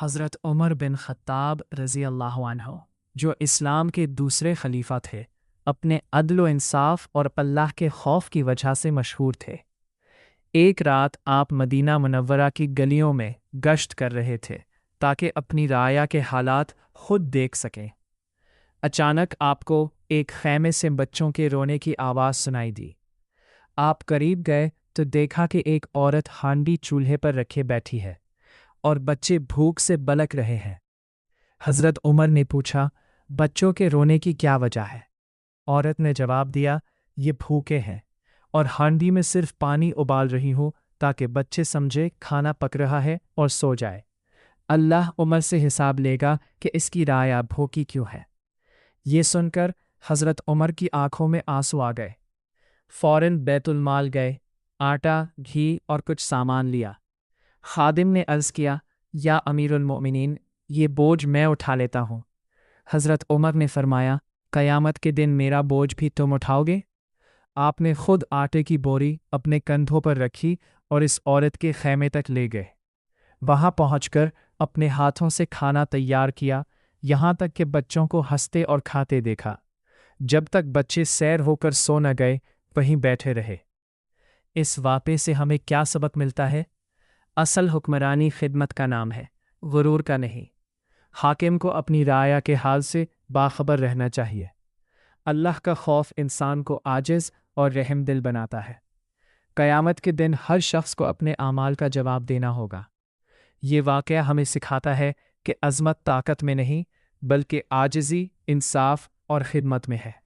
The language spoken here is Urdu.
حضرت عمر بن خطاب رضی اللہ عنہ، جو اسلام کے دوسرے خلیفہ تھے، اپنے عدل و انصاف اور اللہ کے خوف کی وجہ سے مشہور تھے۔ ایک رات آپ مدینہ منورہ کی گلیوں میں گشت کر رہے تھے تاکہ اپنی رعایا کے حالات خود دیکھ سکیں۔ اچانک آپ کو ایک خیمے سے بچوں کے رونے کی آواز سنائی دی۔ آپ قریب گئے تو دیکھا کہ ایک عورت ہانڈی چولہے پر رکھے بیٹھی ہے اور بچے بھوک سے بلک رہے ہیں۔ حضرت عمر نے پوچھا، بچوں کے رونے کی کیا وجہ ہے؟ عورت نے جواب دیا، یہ بھوکے ہیں اور ہانڈی میں صرف پانی ابال رہی ہوں تاکہ بچے سمجھے کھانا پک رہا ہے اور سو جائے۔ اللہ عمر سے حساب لے گا کہ اس کی رعایا بھوکی کیوں ہے۔ یہ سن کر حضرت عمر کی آنکھوں میں آنسو آ گئے۔ فوراً بیت المال گئے، آٹا، گھی اور کچھ سامان لیا۔ خادم نے عرض کیا، یا امیر المؤمنین، یہ بوجھ میں اٹھا لیتا ہوں۔ حضرت عمر نے فرمایا، قیامت کے دن میرا بوجھ بھی تم اٹھاؤ گے؟ آپ نے خود آٹے کی بوری اپنے کندھوں پر رکھی اور اس عورت کے خیمے تک لے گئے۔ وہاں پہنچ کر اپنے ہاتھوں سے کھانا تیار کیا، یہاں تک کہ بچوں کو ہنستے اور کھاتے دیکھا۔ جب تک بچے سیر ہو کر سو نہ گئے، وہیں بیٹھے رہے۔ اس واقعے سے ہمیں کیا سبق ملتا ہے؟ اصل حکمرانی خدمت کا نام ہے، غرور کا نہیں۔ حاکم کو اپنی رعایا کے حال سے باخبر رہنا چاہیے۔ اللہ کا خوف انسان کو عاجز اور رحم دل بناتا ہے۔ قیامت کے دن ہر شخص کو اپنے اعمال کا جواب دینا ہوگا۔ یہ واقعہ ہمیں سکھاتا ہے کہ عظمت طاقت میں نہیں، بلکہ عاجزی، انصاف اور خدمت میں ہے۔